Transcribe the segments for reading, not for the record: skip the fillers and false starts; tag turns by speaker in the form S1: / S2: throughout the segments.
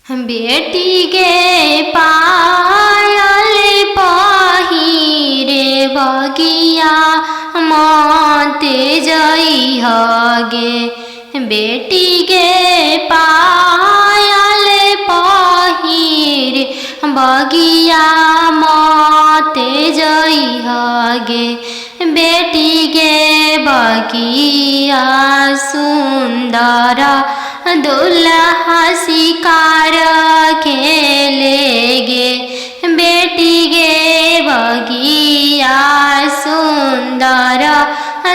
S1: बेटी गे पायल पहिरे बगिया मते जई हगे। बेटी गे पायल पहिरे बगिया मते जई हगे। बेटी गे बगिया सुंदर दुल्हा शिकार खेलेगे। बेटी गे बगिया सुंदर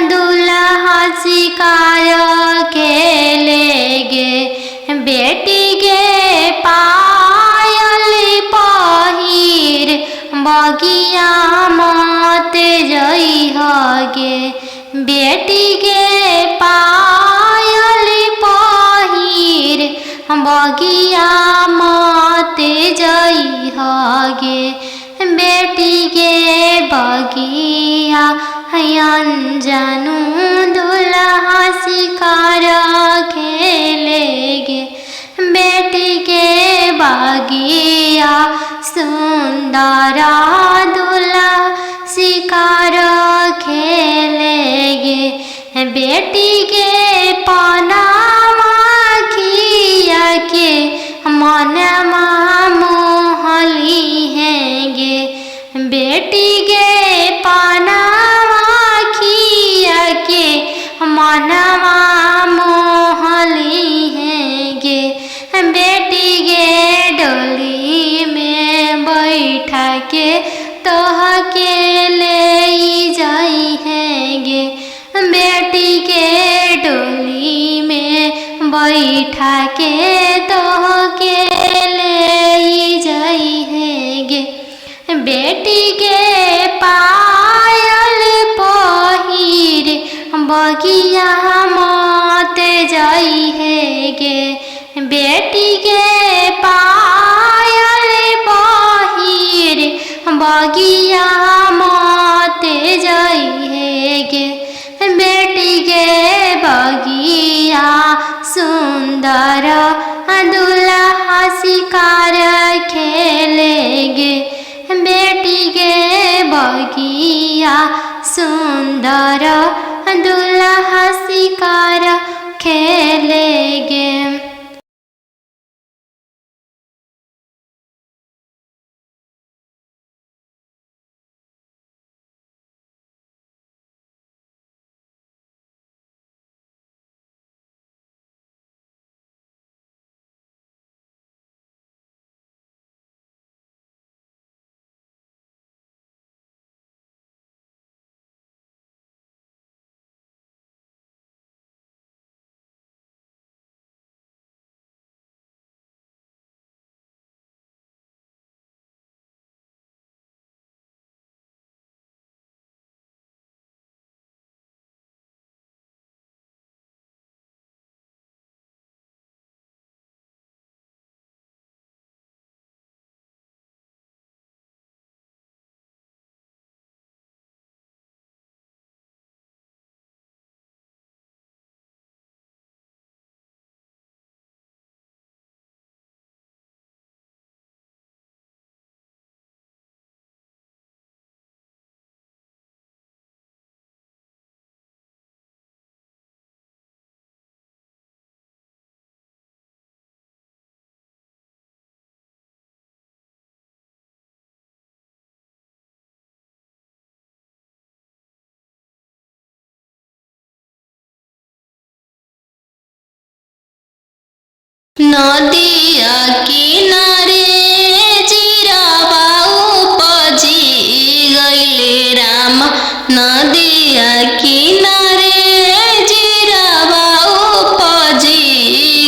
S1: दुल्हा शिकार खेलेगे। बेटी गे पायल पहिर बगिया मते जई हगे। बेटी गे पायल पहिर बगिया मते जई हगे। बेटी गे बगिया अनजानु दुल्हा शिकार खेलेगे। बेटी गे बगिया सुंदर दुल्हा शिकार खेलेगे। बेटी गे पनामा खिया के मनमा मोहली हैगे। बेटी गे पनामा खिया के मनमा मोहली हैगे। बेटी गे डोली में बैठा के तोह के ले जाई हैगे। बेटी के डोली में बैठा के तोह के ले जाई हैगे। बेटी के पायल पहिर बगिया मते जाई हैगे। बेटी के पायल पहिर बगिया मते जाई हैगे। बेटी गे बगिया सुंदर दुल्हा शिकार खेलेगे। बेटी गे बगिया सुंदर दुल्हा शिकार खेलेगे। नदिया किनारे जिरावा उपजी गइले राम। नदिया किनारे जिरावा उपजी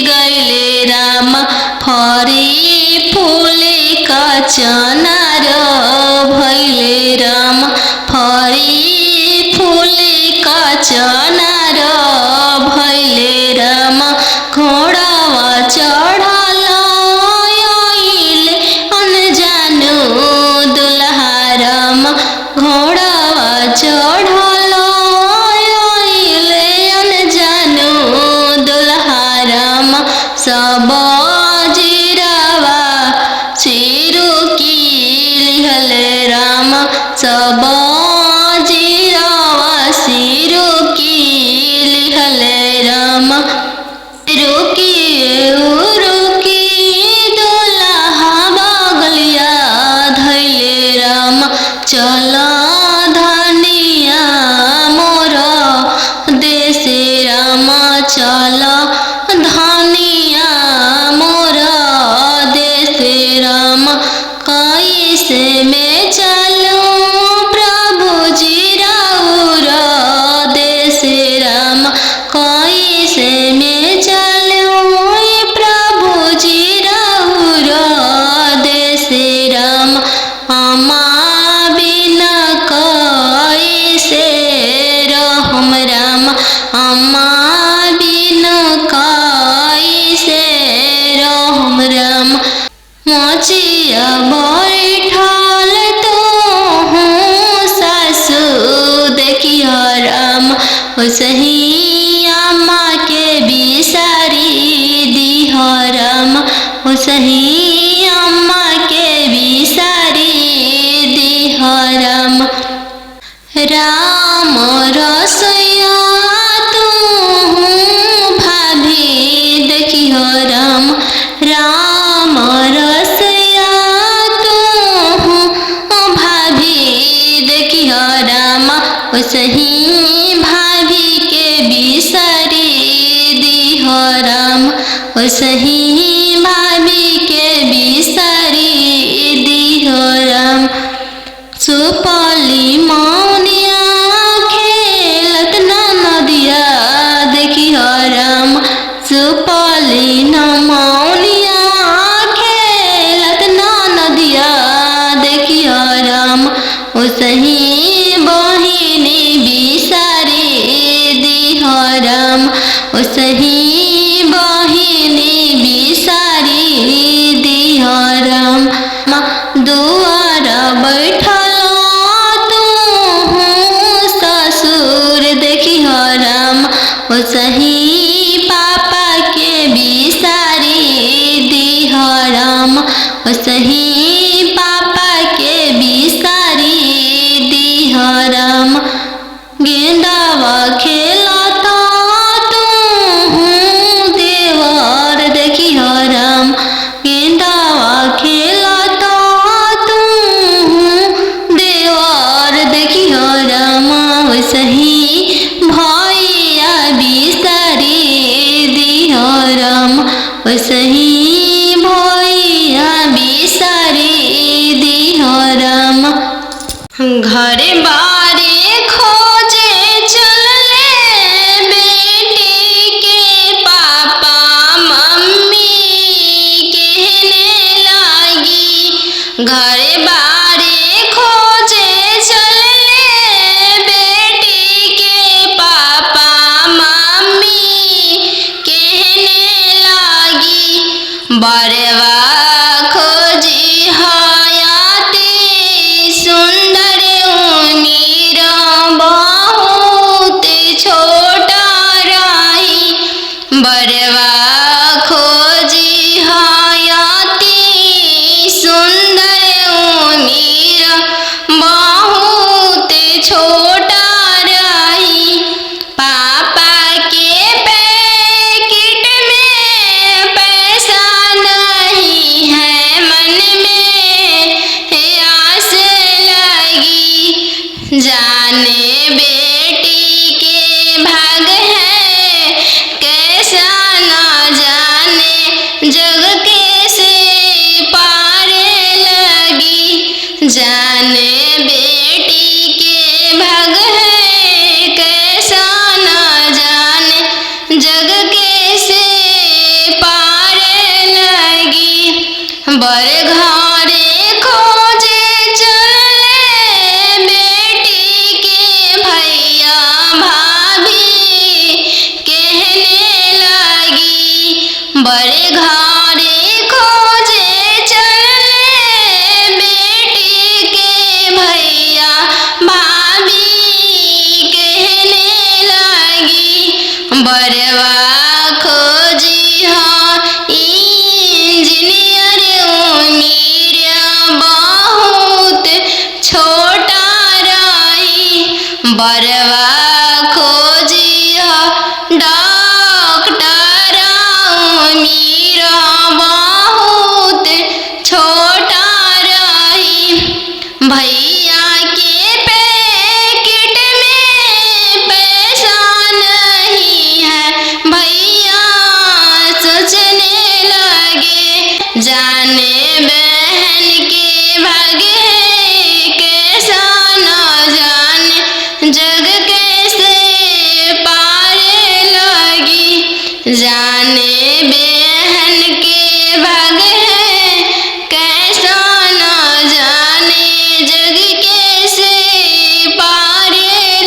S1: गइले राम। फरी फूले कचनार भइले राम। फरी फूले कचनार भइले राम। घोड़ावा चढ़ल आइले अनजानु दुल्हा राम। घोड़ावा चढ़ल आइले अनजानु दुल्हा राम। सब जीरा पचिया बैठल तो हूँ सासु देखियो राम ओसही अम्मा के बिसारी दिहो राम ओसही अम्मा के बिसारी दिहो राम। राम रसोइया तू भाभी देखियो राम राम रसोइया तू भाभी देखियो राम ओसही भाभी के बिसारी दिहो राम ओसही भाभी के बिसारी दिहो राम। सुपली मौनिया खेलत नदिया देखियो राम सुपली मौनिया खेलत नदिया देखियो राम ओसही बहिनी बिसारी दिहो राम ओसही बहिनी बिसारी दिहो राम। दुआर बैठल ओसही पापा के बिसारी दिहो राम ओसही पापा के बिसारी दिहो राम। गेंदावा खेलता तू देवर देखियो राम गेंदावा खेलता तू देवर देखियो राम ओसही बिसारी दिहो राम ओसही भैया बिसारी दिहो राम। घरे बारे खोजे चलले बेटी के पापा मम्मी कहने लागी घरे बारे खोजे चलले बेटी के पापा बरवा खोजी हयाती सुंदर उमीर बहुत छोटा रही बरवा खोजी हयाती सुंदर उमीर बहुत छोटा रही। पापा के पैकेट में पैसा नहीं है मन में आस लगी जाने बेटी के भाग है कैसा न जाने जग कैसे पार लगी जाने बेटी के भाग है कैसा न जाने जग कैसे पार लगी। बर घरे खोजे चले बेटी के भैया भाभी कहने लगी बड़े घरे खोजे चले बेटी के भैया भाभी कहने लगी बरवा खोजी हाँ इंजीनियर उमीर बहुत छोटा रही बरवा खोजी हाँ डॉक्टर उमीर बहुत छोटा रही। भैया के पैकेट में पैसा नहीं है भैया सोचने लगे जाने बहन के भागे कैसा न जाने जग कैसे पार लगी जाने बहन के भागे कैसा न जाने जग कैसे पार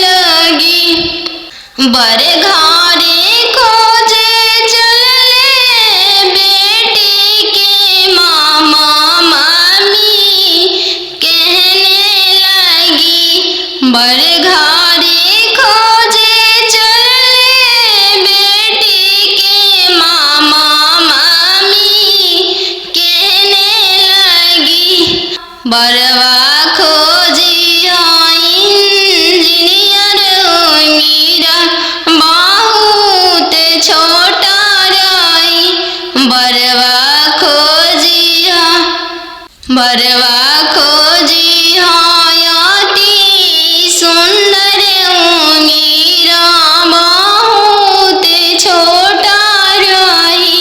S1: लगी। बड़े घरे खोजे चलले बेटी के मामा बर घारी खोजे चले बेटी के मामा मामी कहने लगी। बरवा खोजी इंजीनियर मीरा बहुत छोटा रही। बरवा खोजी अति सुंदर मीरा बहुत छोटा रही।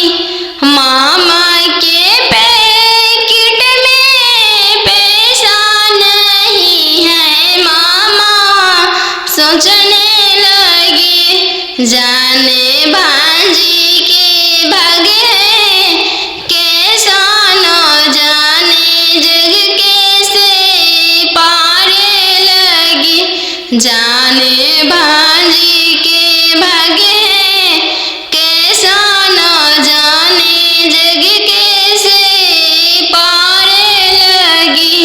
S1: मामा के पैकेट में पैसा नहीं है। मामा सोचने लगे जाने भांजी के भागे कैसा न जाने जग कैसे पारे लगी। जाने भांजी के भागे कैसा न जाने जग कैसे पारे लगी।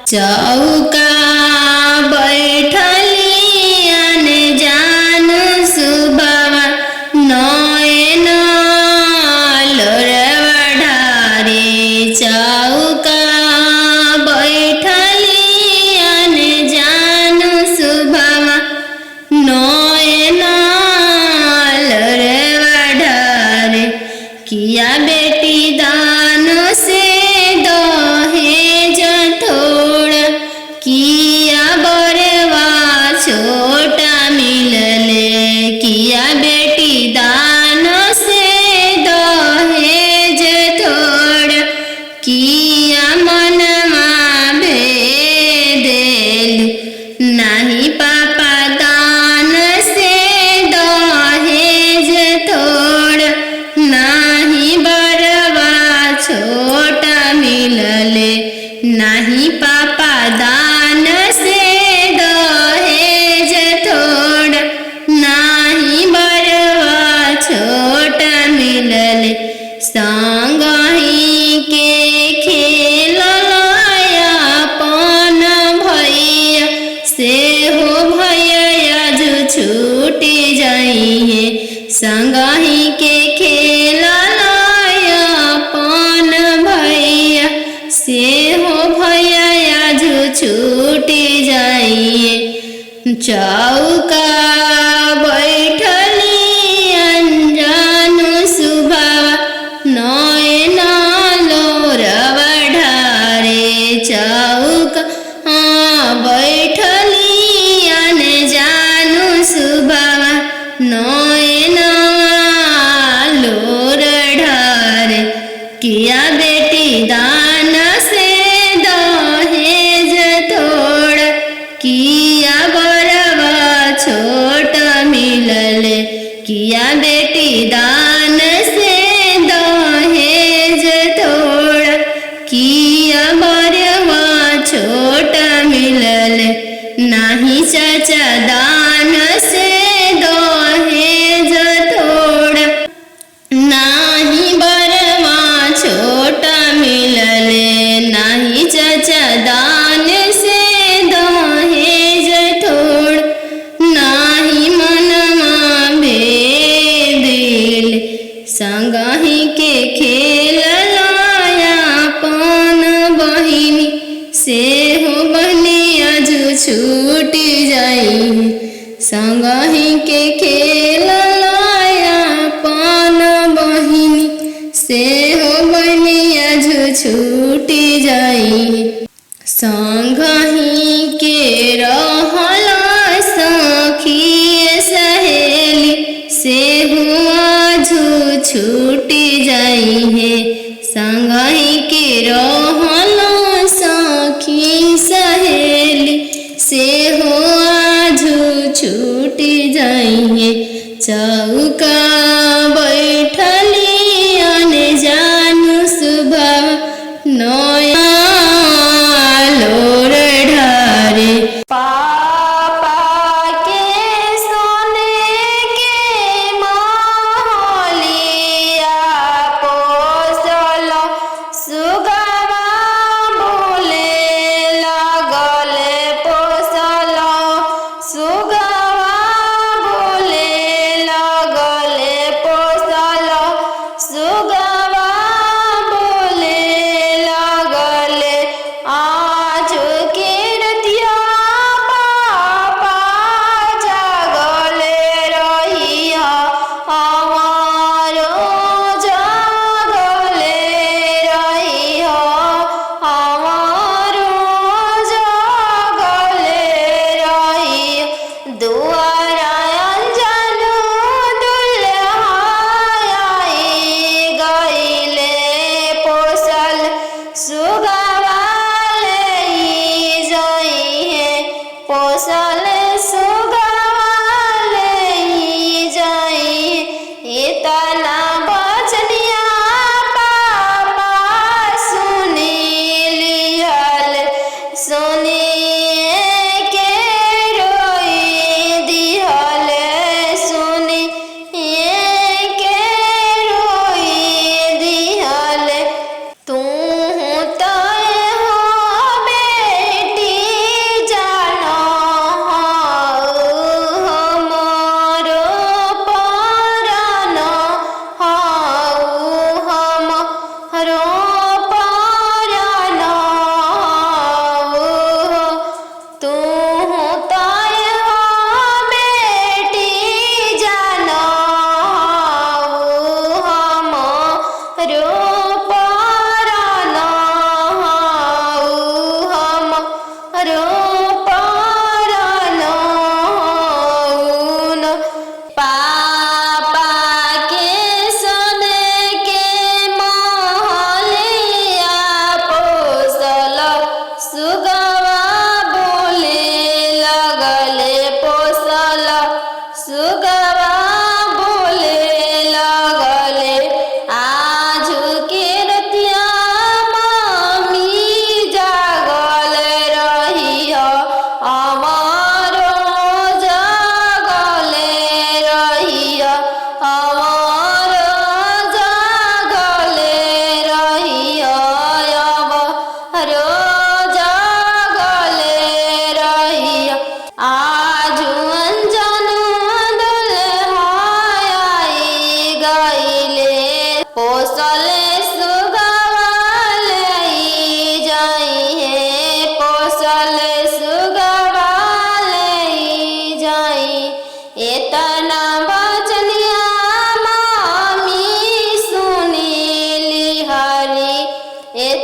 S1: चौका बैठली अनजान सुबह नयन लोरवा ढारे। चौका बैठली अनजान सुबह नयन लोरवा ढारे। किया बेटी दान से दहेज थोड़ा, किया बरवा छोटा मिलले। किया बेटी दान से दहेज थोड़ा, किया मनमा भेदेल। नहीं पापा दान से दहेज थोड़ा, नहीं बरवा छोटा मिलले। नहीं पापा दान से चौका बैठली अंजानु सुभावा नयन लोरवा ढारे चौका बैठली अनजानु सुभावा नयन लोर ढारे किया बेटी दान से दहेज थोड़ किया बरवा छोट मिलले किया बेटी दान से दहेज थोड़ किया बरवा छोट मिलले नाही चाचा दान से दहेज थोड़ नाही बरवा छोट मिलले नाही चाचा दान से दहेज थोड़ नाही मनमा भेदिल संगहि के खेल लाया पन बहिनी से हो बहनी अजु छूट जाई संगहि के खेल लाया पन बहिनी से हो बहनी अजु छूट जाई संगहि के रहला सखी सहेली से आजू छूट जाई है संगहि के रहला सखी सहेली से हो आजू छूट जाई है चौका बैठली अनजानु सुभावा नयन लोर ढारे पापा के सोने के महलिया पोसल सुगवा बोले लगले पोसल सुगवा बोले लगले पोसल सुगवा बोले लगले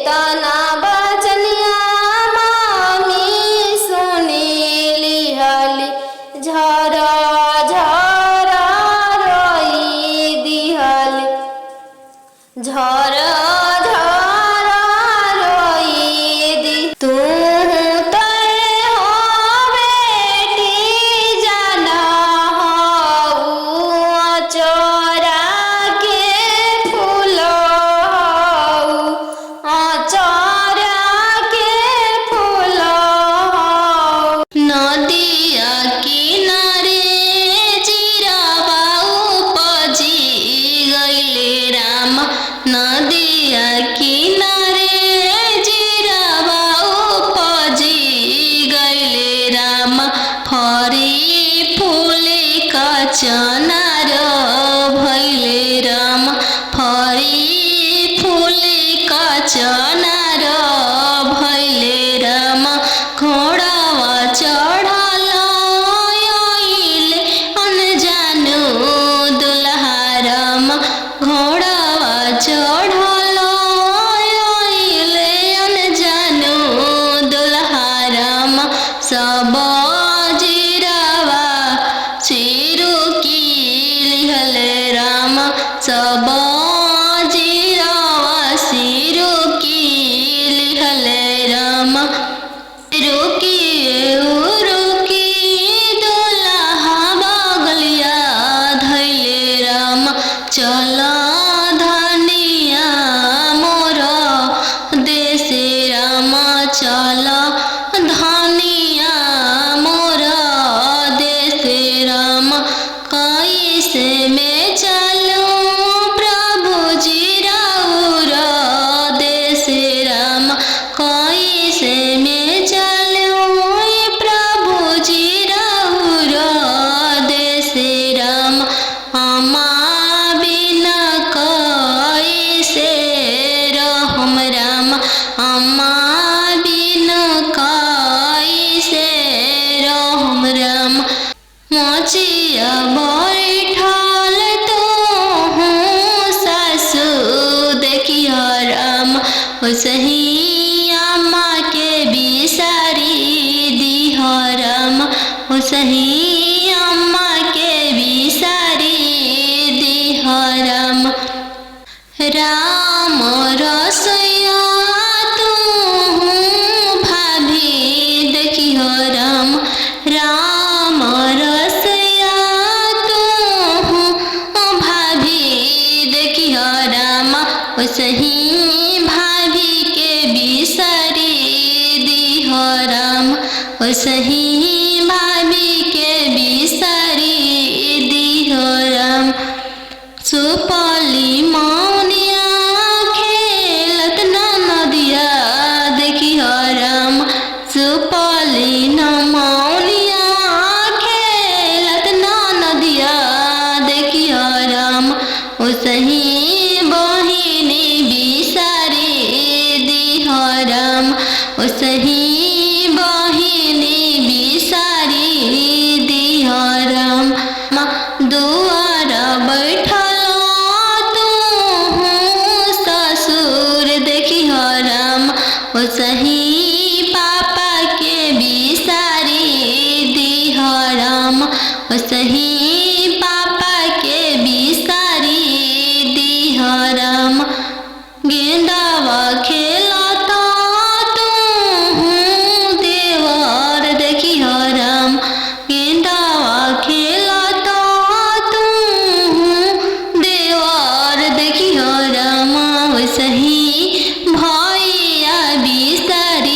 S1: तना बचनिया मामी सुनी लिहली झरा झरा रोई दिहली झरा झरा रोई दी तू तय हो बेटी जाना हो चोरा के फूल चोरा के फूल नदिया किनारे जीरावा उपजी गइले राम नदिया किनारे जीरावा उपजी गइले राम फरी फूले का चनार भइले राम फरी फूले का चनार भइले राम घोड़ावा चढ़ल आइले अनजानु दुल्हा राम घोड़ावा चढ़ल आइले अनजानु दुल्हा राम सब जीरावा चिरू की लिहले राम सब जीरावा सिरू की लिहले राम रुकी रुकी दुल्हा बगलिया धैले राम चला धनिया मोर देशे राम चला धनिया मोर देशे राम कैसे में चलूं प्रभु जी राउर देशे राम कैसे में चलूं प्रभु जी राउर देशे राम अम्मा बिना कैसे रहम राम अम्मा बिना कैसे रहम राम मोचिया बैठल तो हूँ सासु देखिया राम सही अम्मा के बिसारी दिह राम सही अम्मा के बिसारी दिह राम राम रसोइया तू भाभी देखिह राम राम रसोइया तू भाभी देखिह राम सही भाभी के बिसारी दिह राम सही भाभी के बिसारी दिह राम सुपली मौनिया खेलत नदिया देखिह राम सुपली मौनिया खेलत नदिया देखिह राम सही बहिनी बिसारी दिह राम सही बहिनी बिसारी दिह राम दुआर बैठल तू ससुर देखिह राम सही पापा के बिसारी दिह राम सही पापा के बिसारी दिह राम गेंदावा खेलता तू देवर देखिह राम गेंदावा खेलता तू देवर देखिह राम सही भैया बिसारी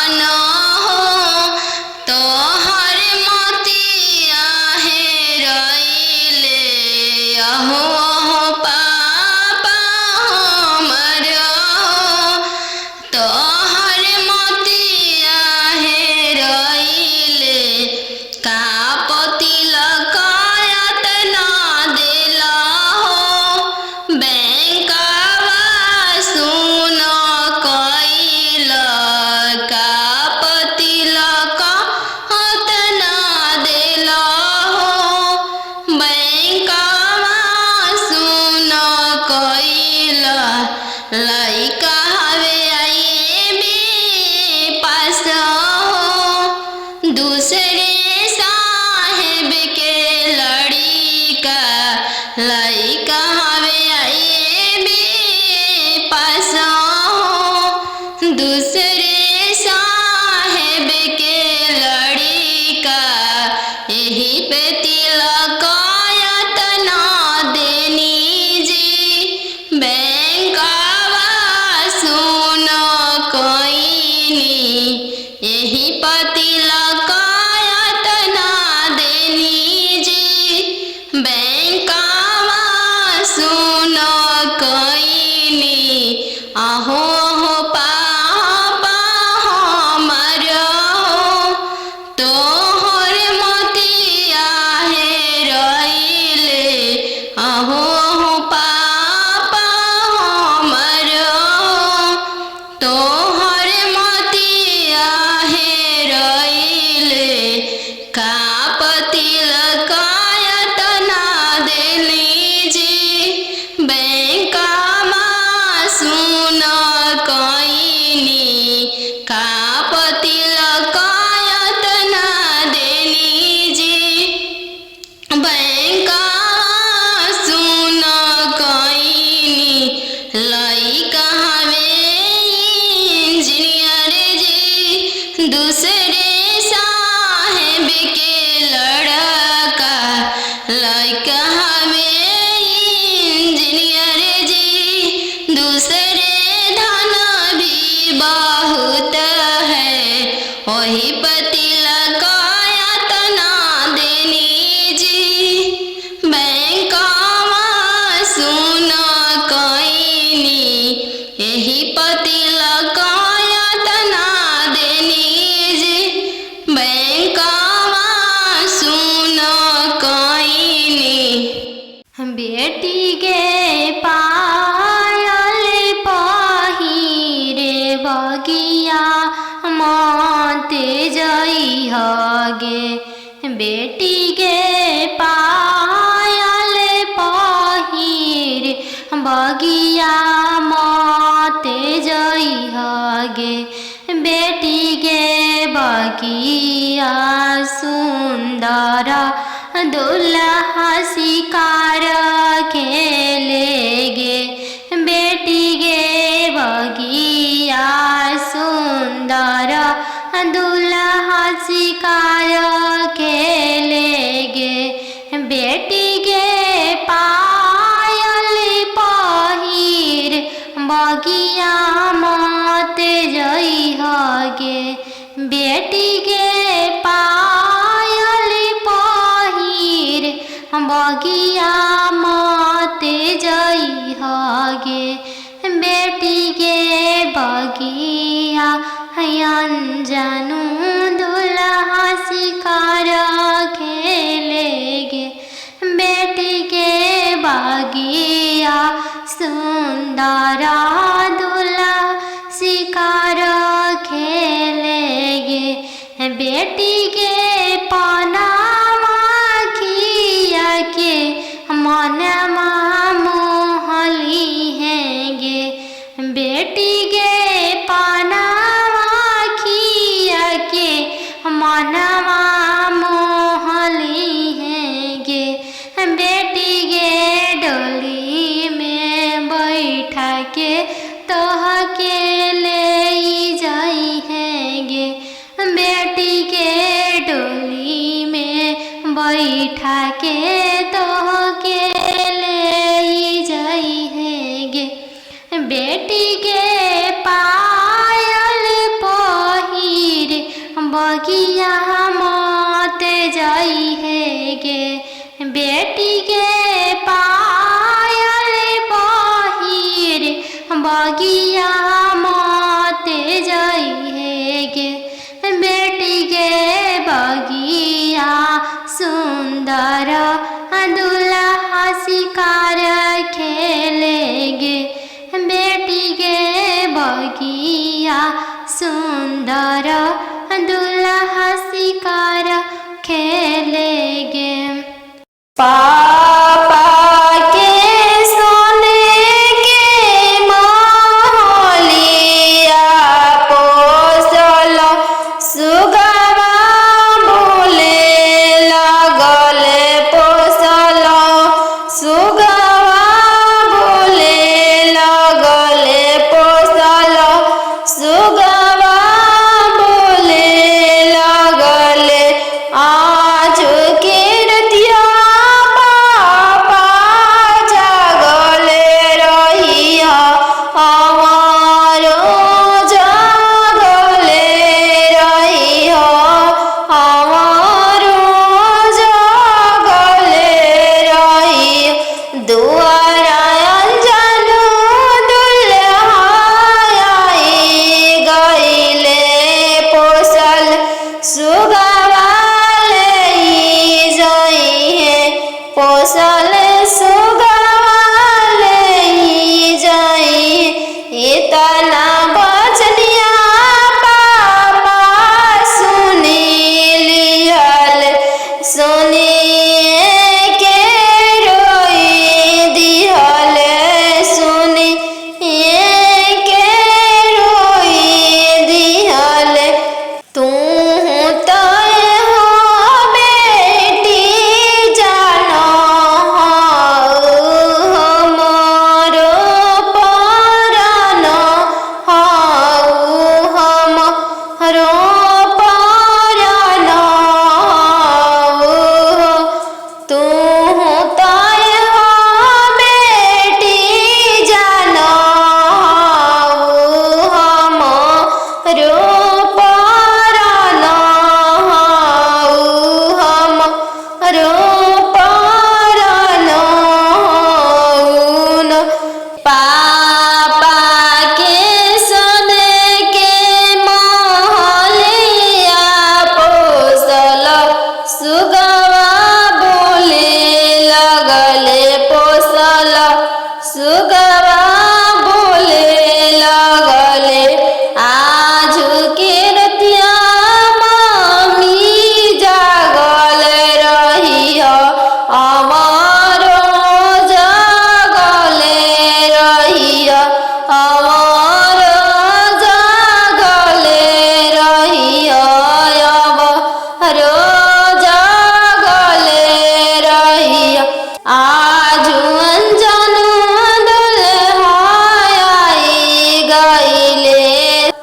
S1: न हो तोहर मोतिया हेरैले अहो अहो पापा हमर हो तोहर मोतिया हेरैले का तिलक यातना देला हो बैंकवा सुन कैल का तिलक यातना देला हो बैंकवा सुन कैल लइका हवे आईबी पास हो दूसरे साहेब के लड़िका लइका हवे आईबी पास हो दूसरे साहेब के लड़िका यही पे तिलक यातना देनी जी बैंकवा सुन कोइनी यही पे तिलक यातना देनी जी बैंकवा सुन कोइनी आहो हो पापा हमर हो तोहर मोतिया हेरैले आहो हो पापा हमर हो तोहर मोतिया हेरैले का तिलक यातना देली जी बैंकवा सुन कोइनी का तिलक यातना देली जी बैंकवा सुन कोइनी लइका हवे इंजीनियर जी दूसरे साहेब के लड़का लइका हवे इंजीनियर जी दूसरे धन भी बहुत है वही तिलक यातना देनी जी बैंकवा सुन कोइनी यही तिलक यातना देनी जी बैंकवा सुन कोइनी बेटी गे पायल पहिरे बगिया माते जई हगे बेटी गे पायल पहिरे बगिया माते जई हगे बेटी गे बगिया सुंदर दुल्हा शिकार खेलेगे बेटी गे बगिया सुंदर दुल्हा शिकार खेलेगे बेटी गे पायल पहिर बगिया मत जई हगे बेटी गे पायल पहिर बगिया मत जई हगे बेटी गे बगिया अनजानु दुल्हा शिकार खेलेगे बेटी के बगिया सुंदर दुल्हा शिकार खेलेगे बेटी के पनामा खिया के मनमा मोहली हैगे बेटी के पनामा खिया के मनवा मोहली हैगे बेटी के डोली में बैठा के बगिया मत जाई है गे, बेटी के पायल पहिर बगिया मत जाई है गे, बेटी के बगिया सुंदर दुल्हा शिकार खेलेगे, बेटी के बगिया सुंदर दुल्हा शिकार खेलेगे। पापा के सोने के महलिया पोसल सुगवा बोले लगल पोसल सुगवा बोले लगल पोसल सुगवा बोले लगल आज के रतिया पापा जागल रहिया हमारो जागल रहिया हमारो जागल रहिया दुआरा अंजन दुल्हा आई गइले पोसल सुगवा ले जाइए पोसल सुगवा ले जाइए इतना बचनिया पापा सुनी लिहल सुनिए के रोई दिहल सुनिए के रोई दिहल तू तो हो बेटी जानो हमारो परानो हमारो परानो तू तो हो बेटी जानो हमारो परानो हमारो परानो पापा के सोने के महलिया पोसल सुगवा बोले लगल पोसल सुगवा बोले लगल आज के रतिया मम्मी जागल रहिया हमारो जागल रहिया हमारो जागल रहिया हमारो जागल रहिया आज अंजन दुल्हा आई गइले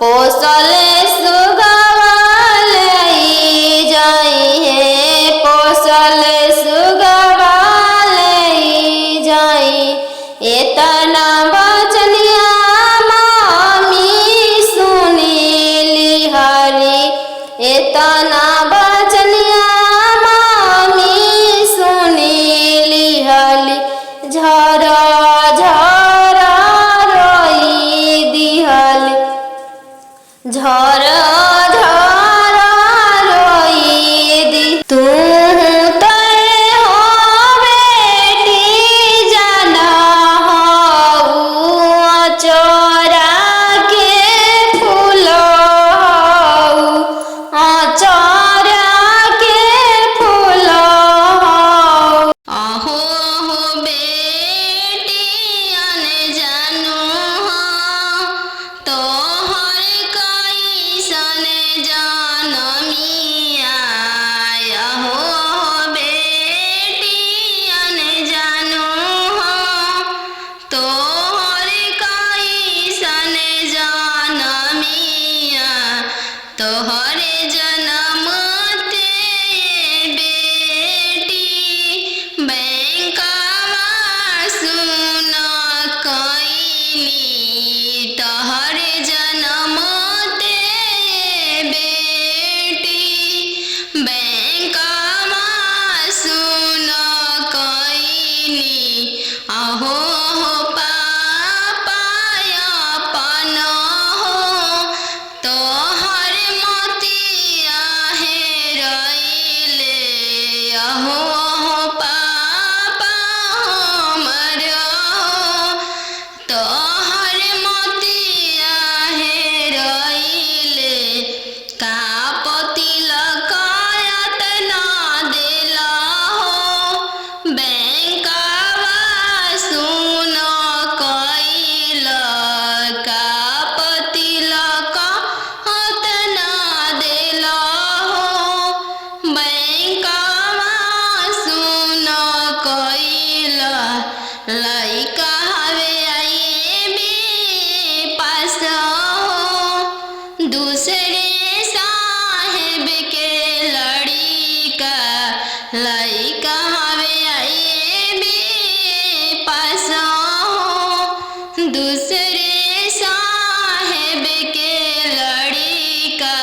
S1: पोसल सुगवा ले जाइए पोसल सुगवा ले जाई इतना बचनिया मामी सुनी लिहरी इतना बचनिया मामी सुनी लिहली झरा झरा रोई दिहली झरा झरा रोई दी तू तो हो बेटी जाना चोरा के फूल चोरा के फूल अहो बेटियन जानू तोहर कैसन जनमिया अहो बेटियन जानू तोहर कैसन जनमिया तोहर जनम ते बेटी बैंकवा सुन कैली तोहर जनम ते बेटी साहेब के लड़िका लइका हवे आइए बे पासा हो। दूसरे साहेब के लड़िका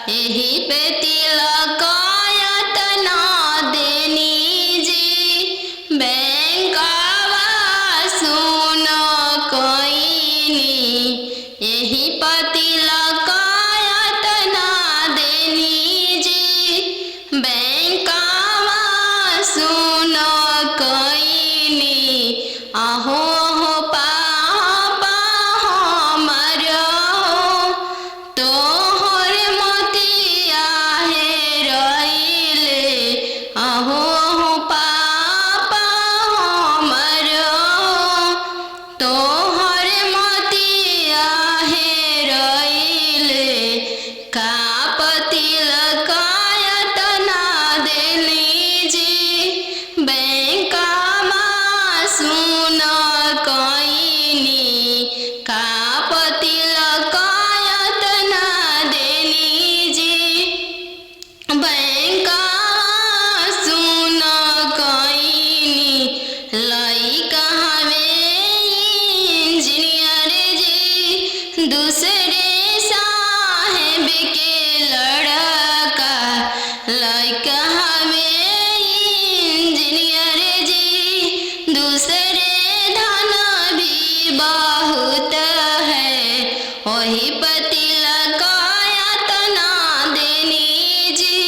S1: यही पे तिलकायत ना देनी जी। बैंकवा सुनो कोइनी यही पे तिलकायत ना देनी जी। बैंकवा सुनो कोइनी आहो हो पापा हमरो तोहर मोतिया हेराइले। आहो हो पापा हमरो तोहर मोतिया हेराइले। का तिलकायत ना देली जी। बैंकवा सुनो कोइनी का तिलकायत ना देली जी। बैंकवा सुनो कोइनी लइका हवे इंजीनियर जी। दूसरे साहेब के लड़का लइका हवे इंजीनियर जी। दूसरे धन भी बहुत है वही पे तिलकायत ना देनी जी।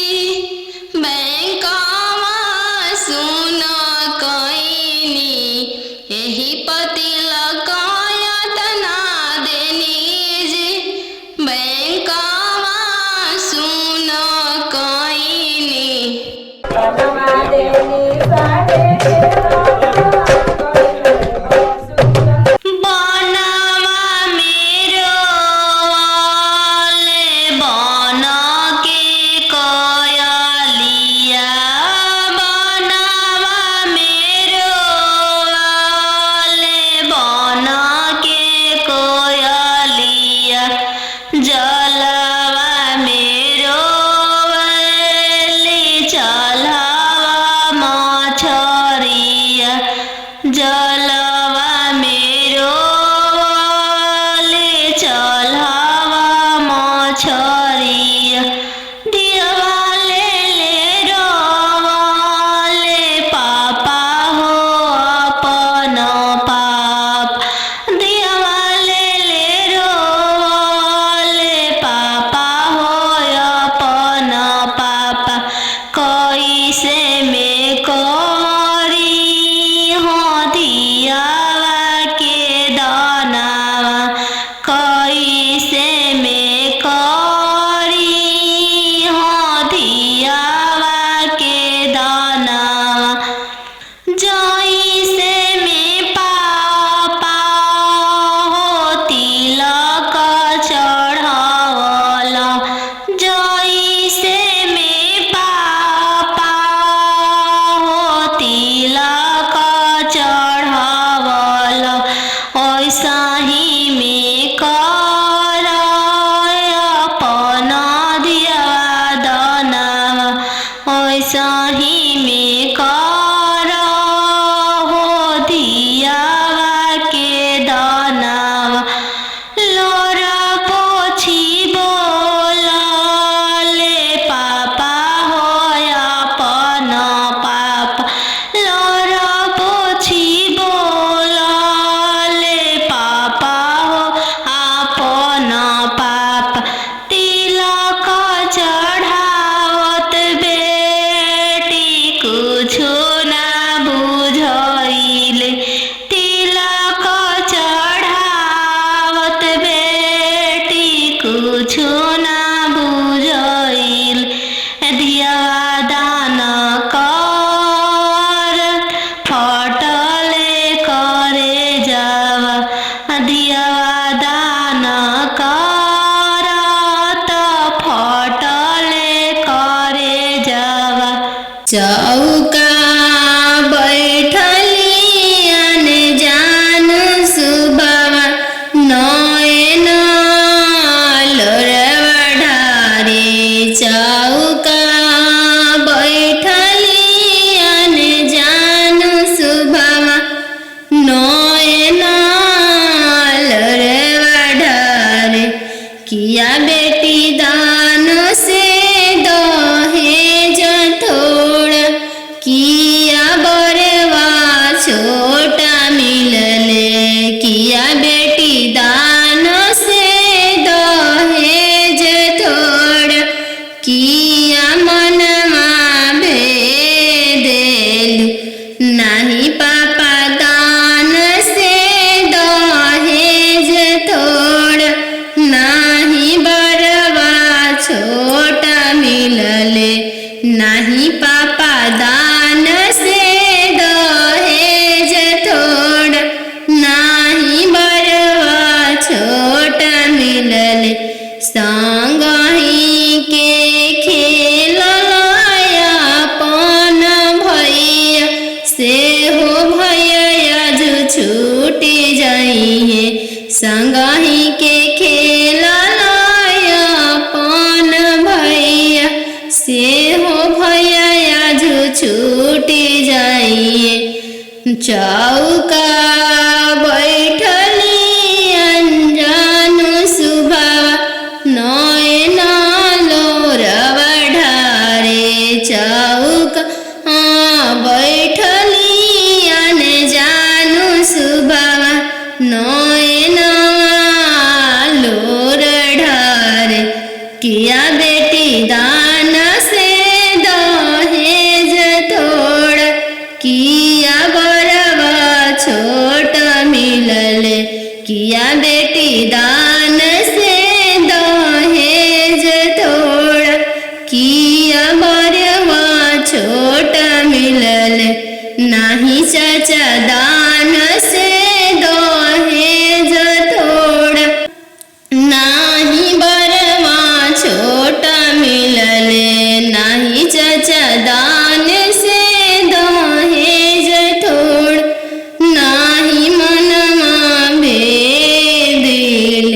S1: बैंकवा सुनो कोइनी यही पे तिलकायत ना देनी जी। बैंकवा सुनो कोइनी बनवा मेरो वाले बना के कोयलिया। बनवा मेरो वाले बना के कोयलिया। जलवा मेरो वाले चलावा मछरिया। जलवा मेरो वाले चलावा मछरिया। दिवाले ले रोवाले पापा हो अपन पाप। दिवाले ले रोवाले पापा हो अपन पापा। कैसे में करी हो दियावा के दानावा। कैसे में करी हो दियावा के दानावा। जैसे में पापा हो तिलक चढ़ावला। जैसे में पापा हो तिलक चढ़ावला। ऐसा ही में कर अपन दियावा दानावा। ऐसा ही में कर हो दियावा के दानावा। लोरा पोछी बोलाले पापा हो अपन पापा। लोरा पोछी बोलाले पापा हो अपन पापा। तिलक चढ़ावत बेटी कुछो ना बुझाइले। तिलक चढ़ावत बेटी कुछो ना बुझाइले। दियावा दान कर फटले करे जावा। दियावा दान कर त फटले करे जावा। चौका बैठलियन जान सुबह नयन लोरवा बेटी दान से दहेज थोड़ा किया बरवा छोटा मिलले किया बेटी दान से दहेज थोड़ा किया मनमा भेदेलु नाही पापा दान से दहेज थोड़ा नाही बरवा छोटा मिलले नाही पापा दान से दहेज थोड़ा नाही बरवा छोटा मिलले संगही के खेललाया पन भैया से हो भैया जो छूटी जाइए संगही के खेललाया पन भैया से हो भैया जो छूटी जाइए चौका बैठली अनजान सुबह नयन लोरवा ढारे चौका बैठली अनजान सुबह नयन लोर ढारे किया बेटी दान से दहेज थोड़ा किया बरवा छोटा मिलले किया बेटी दान से दहेज थोड़ा किया बरवा छोटा मिलले नाही चाचा दान से दहेज थोड़ा नाही बरवा छोटा मिलले नाही चाचा दान से दहेज थोड़ा नाही मनमा भेदिल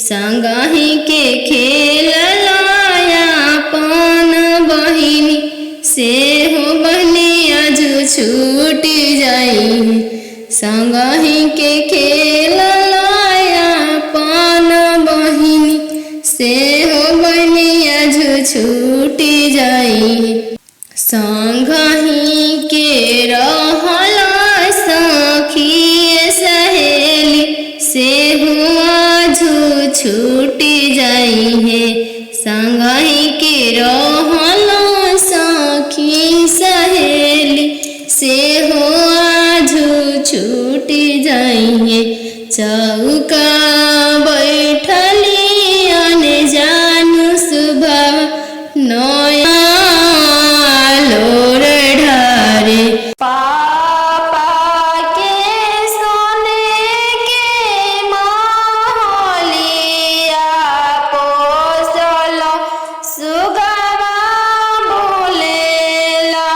S1: संगही के खेललाया पन बहिनी से हो बहनिया जो छूटी जाई संगही के खेललाया पन बहिनी से हो बहनिया जो छूटी जाई संगही के रहला सखी सहेली से हुआ जो छूटी जाई है संगही के रहला सखी सहेली से हुआ जो छूटी जाई है चौका बैठली अनजान सुबह नया लोर ढारे पापा के सोने के महलिया पोसल सुगवा बोलेला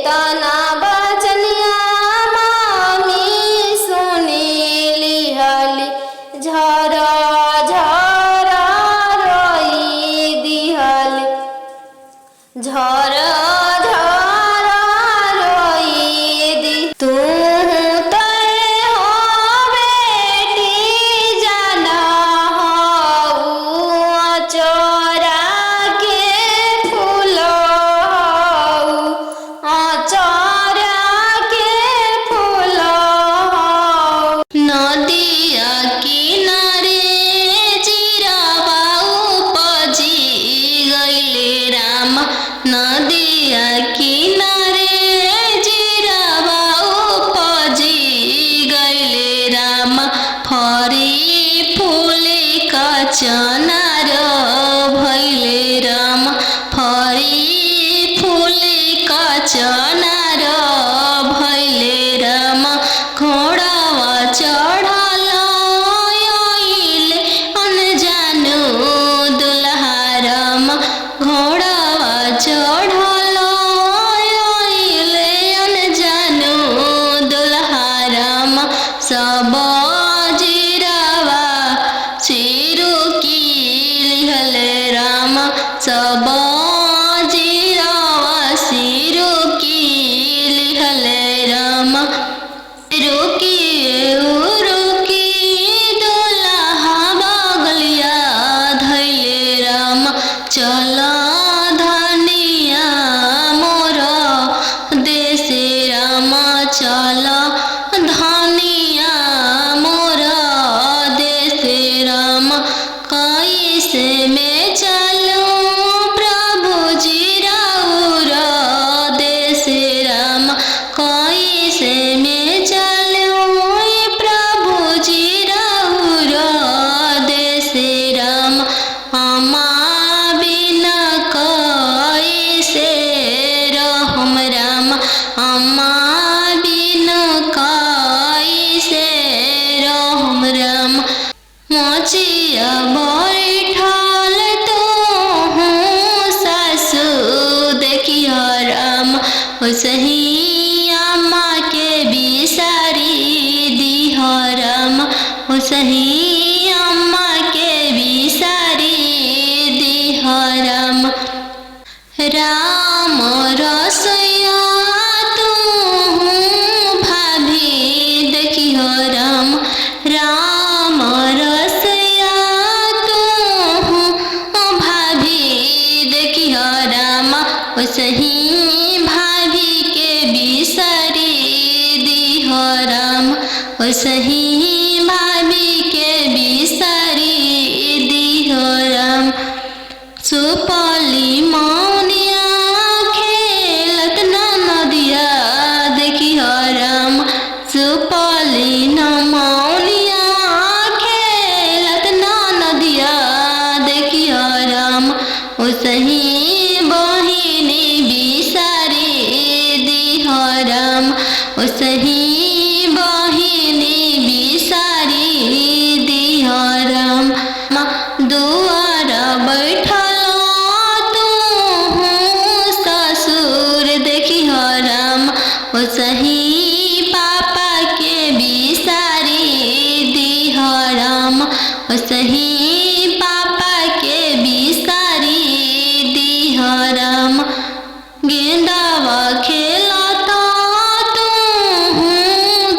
S1: तना बचनिया मामी सुनी लिहली झरा झरा रोई दिहली झरा झरा रोई दी तू नदिया किनारे जीरावा उपजी गइले राम फरी फूले का चनार भइले राम फरी फूले का चनार भइले राम घोड़ावा चढ़ल आइले अनजानु दुल्हा राम घोड़ावा चढ़ल आइले अनजानु दुल्हा राम सब जीरावा चिरू की लिहले राम सब जीरावा सिरू की लिहले राम रुकी रुकी दुल्हा बगलिया धैले राम चला धनिया मोर देशे राम चला धनिया मोर देशे राम कैसे में चलूं प्रभु जी राउर देशे राम कैसे में चलूं प्रभु जी राउर देशे राम अम्मा बिना कैसे रहम राम अम्मा बिना कैसे रहम राम मोचिया बैठल तो हूँ सासु देखियो राम सही अम्मा के बिसारी दिह राम सही अम्मा के बिसारी दिह राम राम रसैया तू भाभी देखियो राम राम रसैया तू भाभी देखियो राम सही भाभी के बिसारी दिह राम सही भाभी के बिसारी दिह राम सुपली मौनिया खेलत नदिया देखियो राम सुपली मौनिया खेलत नदिया देखियो राम सही बहिनी बिसारी दिह राम सही बहिनी बिसारी दिह राम दुआर बैठल तू ससुर देखियो राम सही पापा के बिसारी दिह राम सही पापा के बिसारी दिह राम गेंदावा खेलता तू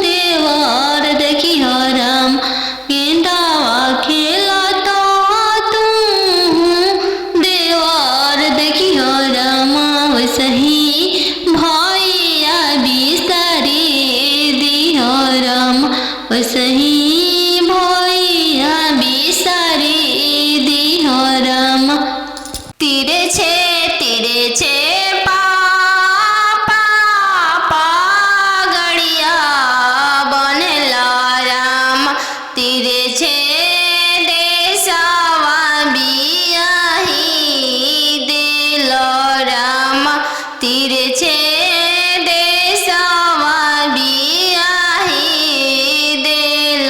S1: देवर देखियो राम गेंदावा खेलता तू देवर देखियो राम सही भैया बिसारी दिह राम सही भैया बिसारी दिह राम तीरे छे पापा गड़िया बनेला राम तीरे छे देशवा बियाही दिल राम तीरे छे देशवा बियाही दिल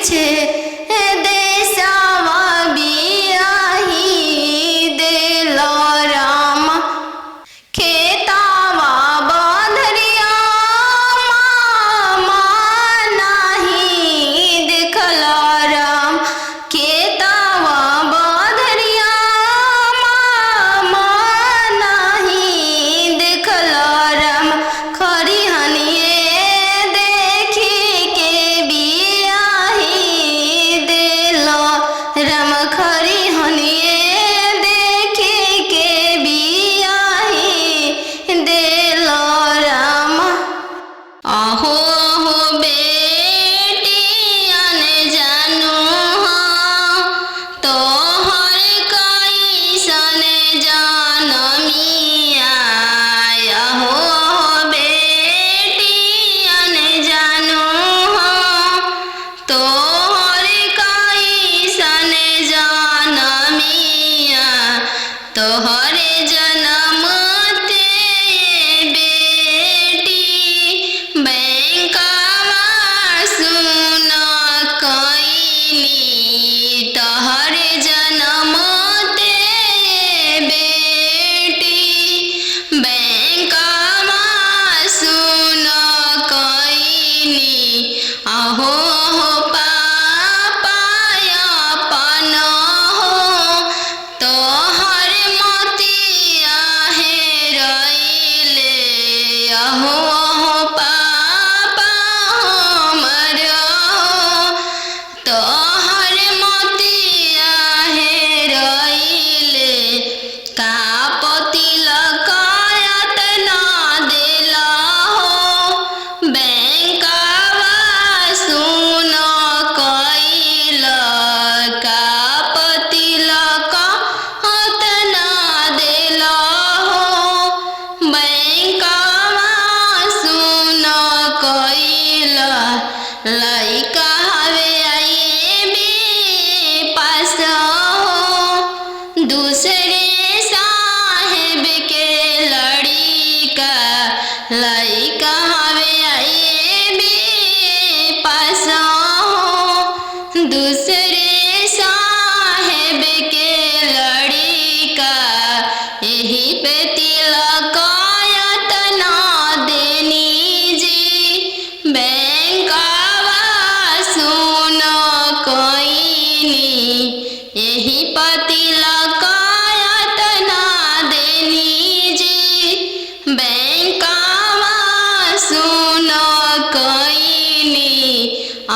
S1: छे देशवा बियाही देलो राम खेतावा बंधरिया मामा नहीं देखलो राम खेतावा बंधरिया मामा नहीं देखलो राम खरी हनिए देखी के बियाही देलो राम खरी हनिए देखी के बियाही देलो राम अहो हो बेटियन जानू तोहर कैसन जनमिया अहो बेटियन जानू तोहर कैसन जनमिया तोहरे जनम ते बेटी बैंकवा सुन कैनी तोहरे जनम ते बेटी बैंकवा सुन कैनी अहो हो पापा अपन हो तोहर मोतिया हेरैले अहो हो पापा हमर हो तोहर मोतिया हेरैले का तिलकायत ना देला हो बैंकवा सुन कैल का तिलकायत ना देला हो बैंकवा सुन कैल लइका हवे आईबी पास हो दूसरे साहेब के लड़िका लइका हवे आईबी पास हो दूसरे साहेब के लड़िका यही पे तिलकायत ना देनी जी बैंकवा सुन कैनी यही पर तिलकायत ना देनी जी बैंकवा सुन कैनी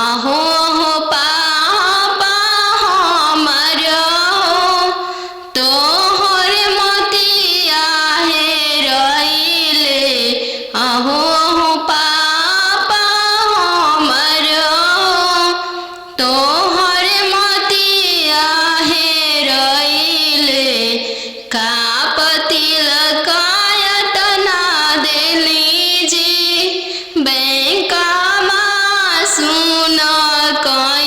S1: अहो हो पापा हमर हो तोहर मोतिया हेरैले अहो हो पापा हमर हो तोहर मोतिया हेरैले का तिलकायत ना देली जी बैंकवा सुन कैनी।